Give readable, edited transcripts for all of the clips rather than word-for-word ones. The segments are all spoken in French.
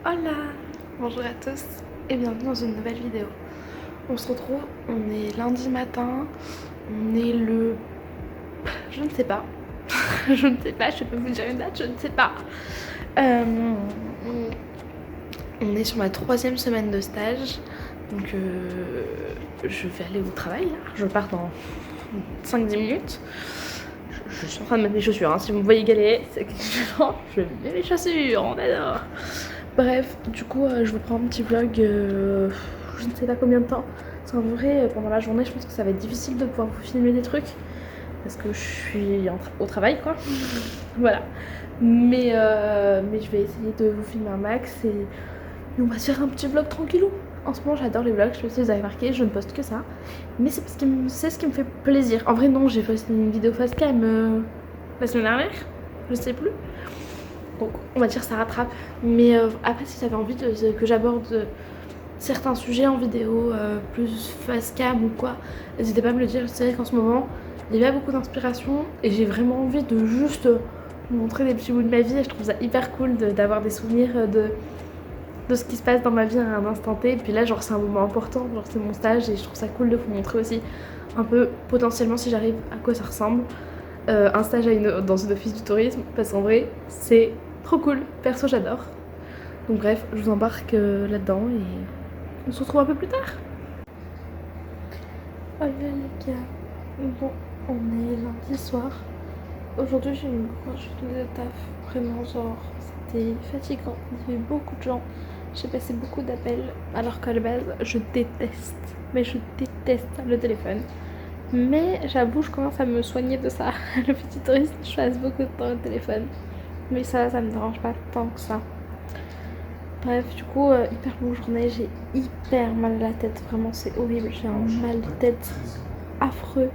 Hola! Bonjour à tous et bienvenue dans une nouvelle vidéo. On se retrouve, on est lundi matin, on est le... je ne sais pas. Je ne sais pas, je peux vous dire une date, je ne sais pas. On est sur ma 3e semaine de stage, donc je vais aller au travail là. Je pars dans 5-10 minutes. Je suis en train de mettre mes chaussures, hein. Si vous me voyez galérer, c'est que je mets mes chaussures, on adore. Bref, du coup, je vous prends un petit vlog, je ne sais pas combien de temps. Parce qu'en vrai, pendant la journée, je pense que ça va être difficile de pouvoir vous filmer des trucs. Parce que je suis au travail, quoi. Voilà. Mais je vais essayer de vous filmer un max et on va se faire un petit vlog tranquillou. En ce moment, j'adore les vlogs, je sais pas si vous avez remarqué, je ne poste que ça. Mais c'est parce que c'est ce qui me fait plaisir. En vrai, non, j'ai posté une vidéo facecam la semaine dernière, je sais plus. Donc on va dire ça rattrape. Mais après, si vous avez envie que j'aborde certains sujets en vidéo, plus face cam ou quoi, n'hésitez pas à me le dire. C'est vrai qu'en ce moment, il y a beaucoup d'inspiration et j'ai vraiment envie de juste vous montrer des petits bouts de ma vie. Et je trouve ça hyper cool d'avoir des souvenirs de ce qui se passe dans ma vie à un instant T. Et puis là, genre, c'est un moment important, genre, c'est mon stage et je trouve ça cool de vous montrer aussi un peu potentiellement, si j'arrive, à quoi ça ressemble. Un stage dans une office du tourisme, parce qu'en vrai, c'est trop cool. Perso, j'adore. Donc bref, je vous embarque là-dedans et on se retrouve un peu plus tard. Oh là les gars, bon, on est lundi soir. Aujourd'hui, j'ai eu une grosse journée de taf. Vraiment, genre, c'était fatigant. Il y avait beaucoup de gens. J'ai passé beaucoup d'appels, alors qu'à la base, je déteste, mais je déteste le téléphone. Mais j'avoue, je commence à me soigner de ça. Le petit touriste, je passe beaucoup de temps au téléphone. Mais ça me dérange pas tant que ça. Bref, du coup, hyper longue journée, j'ai hyper mal à la tête. Vraiment, c'est horrible. J'ai un mal de tête affreux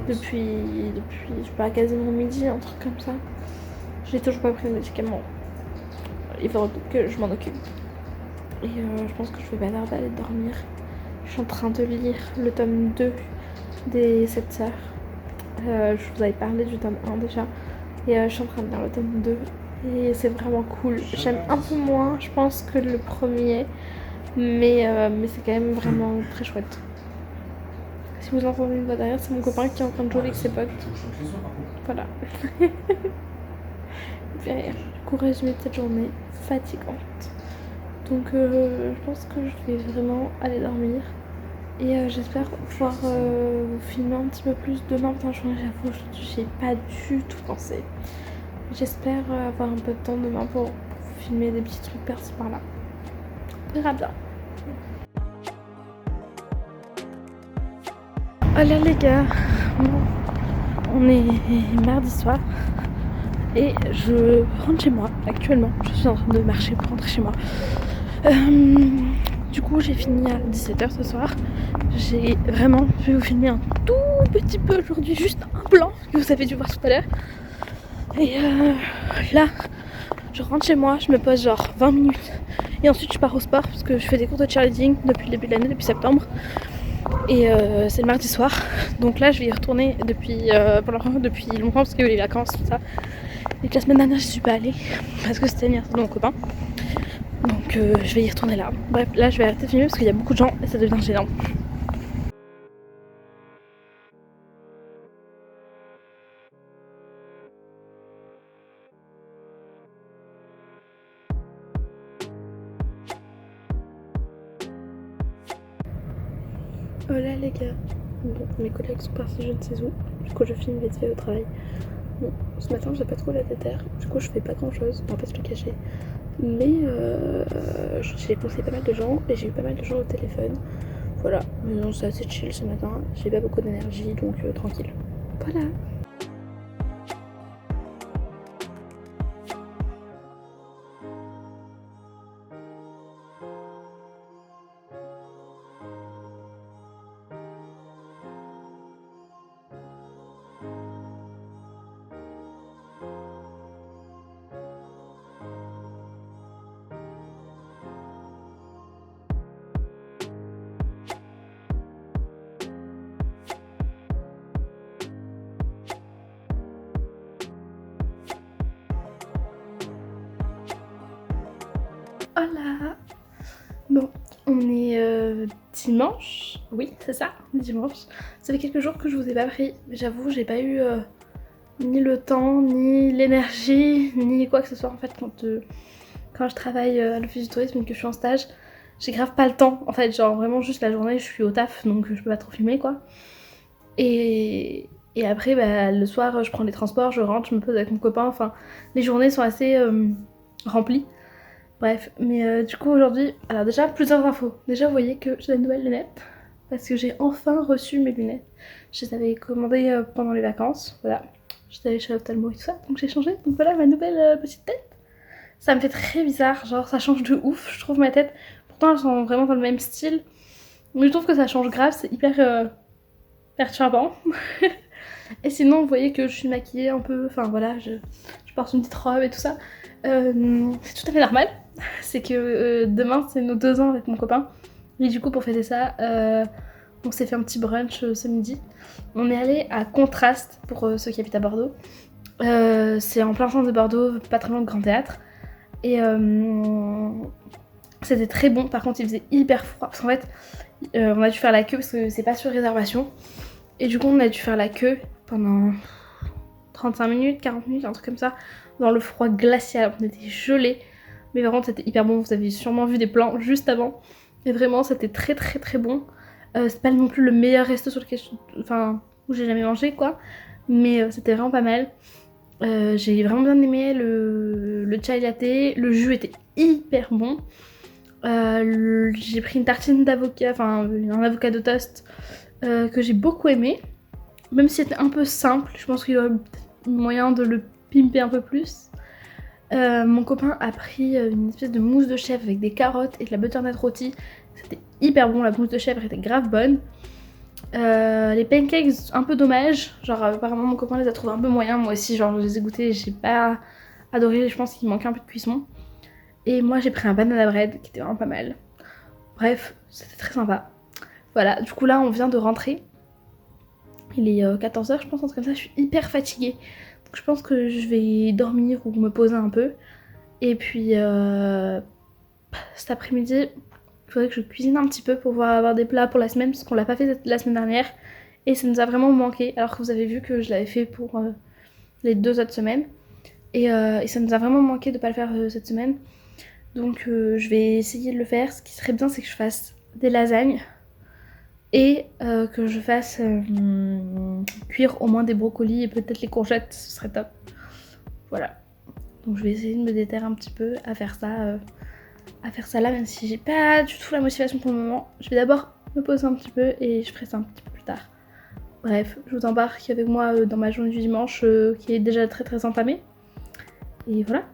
depuis je sais pas, quasiment midi, un truc comme ça. J'ai toujours pas pris de médicaments. Il faudra que je m'en occupe. Et je pense que je vais pas tarder à aller dormir. Je suis en train de lire le tome 2 des 7 sœurs. Je vous avais parlé du tome 1 déjà. Et je suis en train de lire le tome 2. Et c'est vraiment cool. J'aime un peu moins, je pense, que le premier. Mais c'est quand même vraiment très chouette. Si vous entendez une voix derrière, c'est mon copain qui est en train de jouer avec ses potes. Voilà. Derrière. Du coup, résumé de cette journée fatigante. Donc je pense que je vais vraiment aller dormir. Et j'espère pouvoir vous filmer un petit peu plus demain. Putain, j'avoue, j'y ai pas du tout pensé. J'espère avoir un peu de temps demain pour vous filmer des petits trucs par-ci par-là. On verra bien. Oh là les gars, on est mardi soir et je rentre chez moi actuellement. Je suis en train de marcher pour rentrer chez moi. Du coup, j'ai fini à 17h ce soir. J'ai vraiment, je vais vous filmer un tout petit peu aujourd'hui, juste un plan que vous avez dû voir tout à l'heure. Et là, je rentre chez moi, je me pose genre 20 minutes et ensuite je pars au sport parce que je fais des cours de cheerleading depuis le début de l'année, depuis septembre. Et c'est le mardi soir, donc là je vais y retourner depuis longtemps parce qu'il y a eu les vacances, tout ça. Et que la semaine dernière j'y suis pas allée parce que c'était l'anniversaire de mon copain. Donc je vais y retourner là. Bref, là je vais arrêter de filmer parce qu'il y a beaucoup de gens et ça devient gênant. Oh là les gars, bon, mes collègues sont partis je ne sais où, du coup je filme vite fait au travail. Bon, ce matin j'ai pas trop la déterre, du coup je fais pas grand chose, on va pas se le cacher. Mais j'ai poussé pas mal de gens et j'ai eu pas mal de gens au téléphone. Voilà, mais non, c'est assez chill ce matin, j'ai pas beaucoup d'énergie donc tranquille. Voilà. Hola. Bon, on est dimanche. Oui, c'est ça, dimanche. Ça fait quelques jours que je vous ai pas pris. J'avoue, j'ai pas eu ni le temps, ni l'énergie, ni quoi que ce soit en fait quand je travaille à l'office du tourisme et que je suis en stage. J'ai grave pas le temps en fait, genre vraiment juste la journée je suis au taf donc je peux pas trop filmer quoi. Et après bah, le soir je prends les transports, je rentre, je me pose avec mon copain, enfin les journées sont assez remplies. Bref, mais du coup aujourd'hui, alors déjà plusieurs infos. Déjà vous voyez que j'ai de nouvelles lunettes parce que j'ai enfin reçu mes lunettes. Je les avais commandées pendant les vacances, voilà. J'étais allée chez l'ophtalmo et tout ça, donc j'ai changé. Donc voilà ma nouvelle petite tête. Ça me fait très bizarre, genre ça change de ouf, je trouve ma tête. Pourtant elles sont vraiment dans le même style. Mais je trouve que ça change grave, c'est hyper perturbant. Et sinon vous voyez que je suis maquillée un peu, enfin voilà, je porte une petite robe et tout ça. C'est tout à fait normal. C'est que demain c'est nos 2 ans avec mon copain. Et du coup pour fêter ça, on s'est fait un petit brunch ce midi. On est allé à Contraste pour ceux qui habitent à Bordeaux. C'est en plein centre de Bordeaux, pas très loin de Grand Théâtre. Et c'était très bon, par contre il faisait hyper froid. Parce qu'en fait on a dû faire la queue parce que c'est pas sur réservation. Et du coup on a dû faire la queue pendant 35 minutes, 40 minutes, un truc comme ça. Dans le froid glacial, on était gelés. Mais par contre c'était hyper bon, vous avez sûrement vu des plans juste avant. Et vraiment c'était très très très bon. C'est pas non plus le meilleur resto sur lequel où j'ai jamais mangé quoi. Mais c'était vraiment pas mal. J'ai vraiment bien aimé le chai latte, le jus était hyper bon. J'ai pris une tartine d'avocat, enfin un avocado toast que j'ai beaucoup aimé. Même si c'était un peu simple, je pense qu'il y aurait moyen de le pimper un peu plus. Mon copain a pris une espèce de mousse de chèvre avec des carottes et de la butternut rôti. C'était hyper bon, la mousse de chèvre était grave bonne. Les pancakes, un peu dommage. Genre, apparemment, mon copain les a trouvés un peu moyens. Moi aussi, genre, je les ai goûtés, j'ai pas adoré. Je pense qu'il manquait un peu de cuisson. Et moi, j'ai pris un banana bread qui était vraiment pas mal. Bref, c'était très sympa. Voilà, du coup, là, on vient de rentrer. Il est 14h, je pense, un truc comme ça. Je suis hyper fatiguée. Donc, je pense que je vais dormir ou me poser un peu. Et puis, cet après-midi, il faudrait que je cuisine un petit peu pour pouvoir avoir des plats pour la semaine, parce qu'on l'a pas fait la semaine dernière. Et ça nous a vraiment manqué, alors que vous avez vu que je l'avais fait pour les 2 autres semaines. Et ça nous a vraiment manqué de pas le faire cette semaine. Donc je vais essayer de le faire. Ce qui serait bien, c'est que je fasse des lasagnes. Et que je fasse cuire au moins des brocolis et peut-être les courgettes, ce serait top. Voilà. Donc je vais essayer de me déterrer un petit peu à faire ça là, même si j'ai pas du tout la motivation pour le moment. Je vais d'abord me poser un petit peu et je ferai ça un petit peu plus tard. Bref, je vous embarque avec moi dans ma journée du dimanche qui est déjà très très entamée. Et voilà.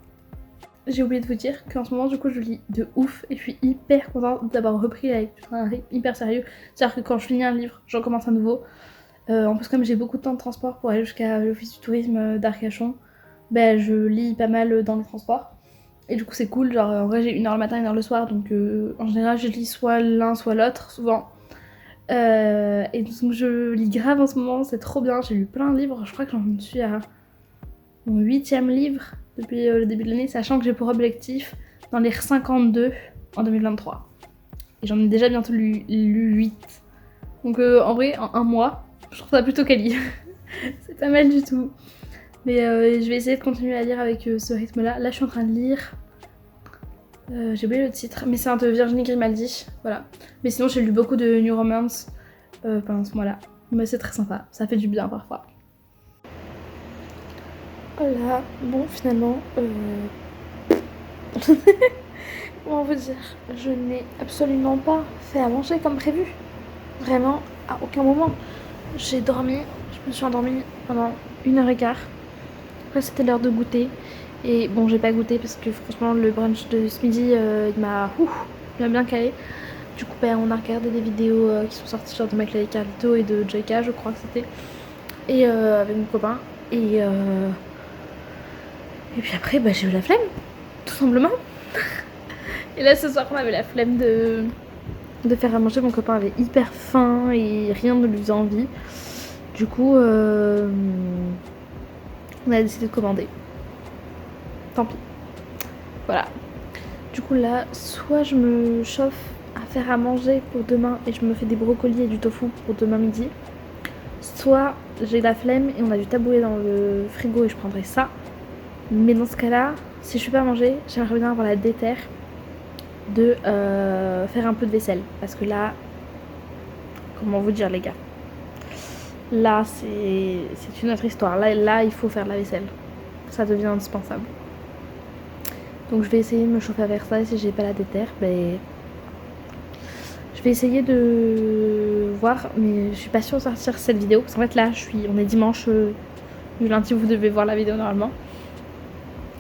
J'ai oublié de vous dire qu'en ce moment du coup je lis de ouf et je suis hyper contente d'avoir repris la lecture à un rythme hyper sérieux. C'est-à-dire que quand je finis un livre, j'en commence un nouveau. En plus comme j'ai beaucoup de temps de transport pour aller jusqu'à l'office du tourisme d'Arcachon, ben je lis pas mal dans les transports. Et du coup c'est cool, genre en vrai j'ai 1 heure le matin, 1 heure le soir, donc en général je lis soit l'un soit l'autre, souvent. Et donc je lis grave en ce moment, c'est trop bien, j'ai lu plein de livres, je crois que j'en suis à mon 8e livre depuis le début de l'année, sachant que j'ai pour objectif d'en lire 52 en 2023. Et j'en ai déjà bientôt lu 8. Donc en vrai, en 1 mois, je trouve ça plutôt quali. C'est pas mal du tout. Mais je vais essayer de continuer à lire avec ce rythme-là. Là, je suis en train de lire... j'ai oublié le titre, mais c'est un de Virginie Grimaldi, voilà. Mais sinon, j'ai lu beaucoup de New Romance pendant ce mois-là. Mais c'est très sympa, ça fait du bien parfois. Voilà, bon finalement, comment vous dire, je n'ai absolument pas fait à manger comme prévu. Vraiment, à aucun moment. J'ai dormi, je me suis endormie pendant 1h15. Après c'était l'heure de goûter. Et bon, j'ai pas goûté parce que franchement le brunch de ce midi, il m'a bien calé. Du coup, on a regardé des vidéos qui sont sorties genre de Macaulay Carlito et de Joyka, je crois que c'était. Et avec mon copain. Et puis après, j'ai eu la flemme, tout simplement. Et là, ce soir, on avait la flemme de faire à manger. Mon copain avait hyper faim et rien ne lui faisait envie. Du coup, on a décidé de commander. Tant pis. Voilà. Du coup là, soit je me chauffe à faire à manger pour demain et je me fais des brocolis et du tofu pour demain midi. Soit j'ai la flemme et on a du taboulet dans le frigo et je prendrai ça. Mais dans ce cas-là, si je fais pas à manger, j'aimerais bien avoir la déterre de faire un peu de vaisselle. Parce que là, comment vous dire les gars, là c'est une autre histoire. Là il faut faire de la vaisselle. Ça devient indispensable. Donc je vais essayer de me chauffer avec ça et si j'ai pas la déterre, ben je vais essayer de voir, mais je suis pas sûre de sortir cette vidéo parce qu'en fait là on est dimanche, du lundi vous devez voir la vidéo normalement.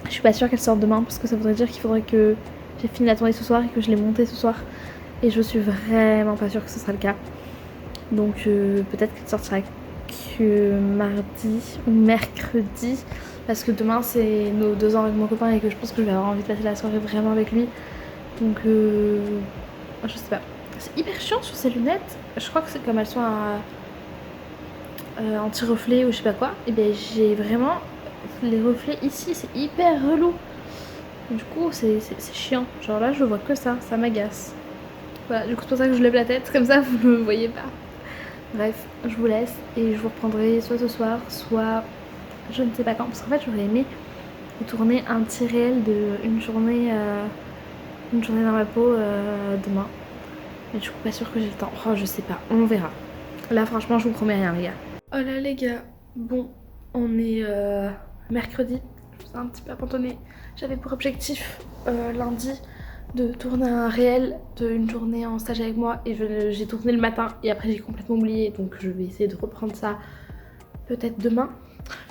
Je suis pas sûre qu'elle sorte demain parce que ça voudrait dire qu'il faudrait que j'ai fini la tournée ce soir et que je l'ai montée ce soir et je suis vraiment pas sûre que ce sera le cas. Donc peut-être qu'elle sortira que mardi ou mercredi parce que demain c'est nos 2 ans avec mon copain et que je pense que je vais avoir envie de passer la soirée vraiment avec lui. Donc je sais pas. C'est hyper chiant sur ces lunettes. Je crois que c'est comme elles sont anti-reflet ou je sais pas quoi. Et ben j'ai vraiment les reflets ici, c'est hyper relou. Du coup c'est chiant. Genre là je vois que ça m'agace. Voilà, du coup c'est pour ça que je lève la tête, comme ça vous ne me voyez pas. Bref, je vous laisse et je vous reprendrai soit ce soir, soit je ne sais pas quand. Parce qu'en fait j'aurais aimé tourner un petit réel de une journée dans ma peau demain. Mais du coup pas sûr que j'ai le temps. Oh je sais pas, on verra. Là franchement je vous promets rien les gars. Oh là les gars, bon on est mercredi. Je vous ai un petit peu abandonné. J'avais pour objectif lundi de tourner un réel d'une journée en stage avec moi et j'ai tourné le matin et après j'ai complètement oublié, donc je vais essayer de reprendre ça peut-être demain,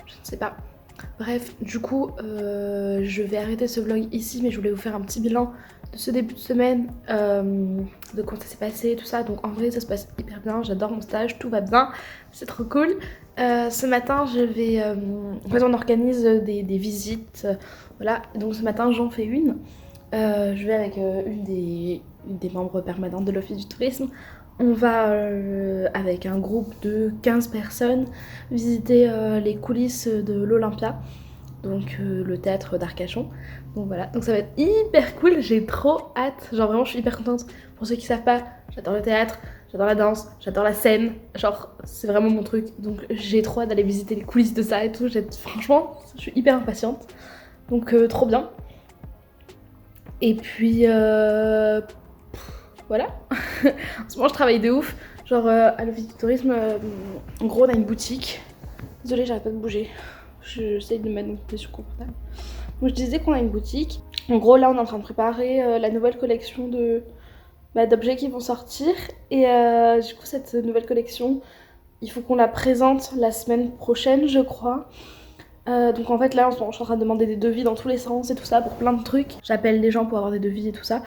je ne sais pas. Bref, du coup je vais arrêter ce vlog ici, mais je voulais vous faire un petit bilan de ce début de semaine, de comment ça s'est passé, tout ça. Donc en vrai ça se passe hyper bien, j'adore mon stage, tout va bien, c'est trop cool. Ce matin je vais, en fait on organise des visites, voilà, donc ce matin j'en fais une. Je vais avec une des membres permanentes de l'Office du tourisme. On va avec un groupe de 15 personnes visiter les coulisses de l'Olympia, donc le théâtre d'Arcachon. Donc voilà, donc ça va être hyper cool, j'ai trop hâte, genre vraiment je suis hyper contente. Pour ceux qui savent pas, j'adore le théâtre, j'adore la danse, j'adore la scène, genre c'est vraiment mon truc. Donc j'ai trop hâte d'aller visiter les coulisses de ça et tout, franchement je suis hyper impatiente. Donc trop bien. Et puis voilà. En ce moment je travaille de ouf. Genre à l'Office du tourisme, en gros on a une boutique. Désolée j'arrête pas de bouger. J'essaye de me mettre dans une position confortable. Donc je disais qu'on a une boutique. En gros là on est en train de préparer la nouvelle collection d'objets qui vont sortir. Et du coup cette nouvelle collection, il faut qu'on la présente la semaine prochaine je crois. Donc en fait là en ce moment je suis en train de demander des devis dans tous les sens et tout ça pour plein de trucs. J'appelle des gens pour avoir des devis et tout ça.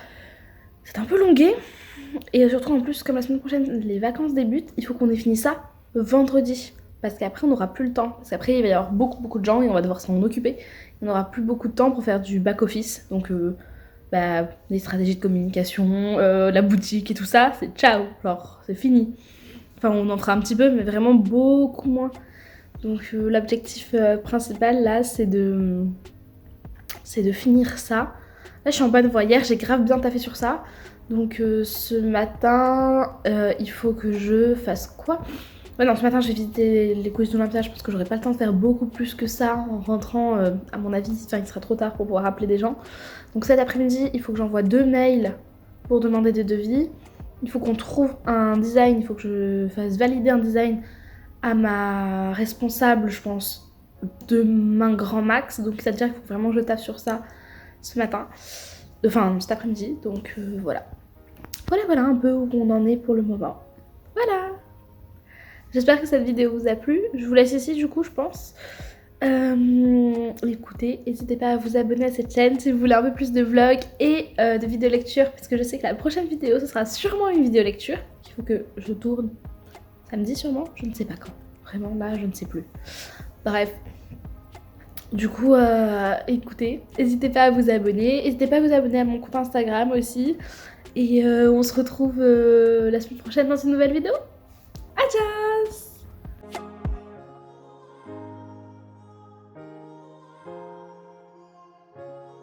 C'est un peu longué. Et surtout en plus comme la semaine prochaine les vacances débutent, il faut qu'on ait fini ça vendredi. Parce qu'après on n'aura plus le temps. Parce qu'après il va y avoir beaucoup de gens et on va devoir s'en occuper. On n'aura plus beaucoup de temps pour faire du back office. Donc les stratégies de communication, la boutique et tout ça, c'est ciao. Genre c'est fini. Enfin on en fera un petit peu mais vraiment beaucoup moins. Donc l'objectif principal là c'est de finir ça. Là je suis en bonne voie, hier j'ai grave bien taffé sur ça. Donc ce matin il faut que je fasse quoi? Ouais non, ce matin je vais visiter les coulisses d'Olympia. Je pense que j'aurai pas le temps de faire beaucoup plus que ça en rentrant à mon avis. Enfin il sera trop tard pour pouvoir appeler des gens. Donc cet après-midi il faut que j'envoie 2 mails pour demander des devis. Il faut qu'on trouve un design, il faut que je fasse valider un design à ma responsable, je pense, demain grand max. Donc ça veut dire qu'il faut vraiment que je taffe sur ça ce matin. Enfin, cet après-midi. Donc voilà. Voilà un peu où on en est pour le moment. Voilà. J'espère que cette vidéo vous a plu. Je vous laisse ici du coup, je pense. Écoutez, n'hésitez pas à vous abonner à cette chaîne si vous voulez un peu plus de vlogs et de vidéos lecture. Parce que je sais que la prochaine vidéo, ce sera sûrement une vidéo lecture. Il faut que je tourne samedi sûrement, je ne sais pas quand. Vraiment là, je ne sais plus. Bref. Du coup, écoutez, n'hésitez pas à vous abonner. N'hésitez pas à vous abonner à mon compte Instagram aussi. Et on se retrouve la semaine prochaine dans une nouvelle vidéo. Ciao.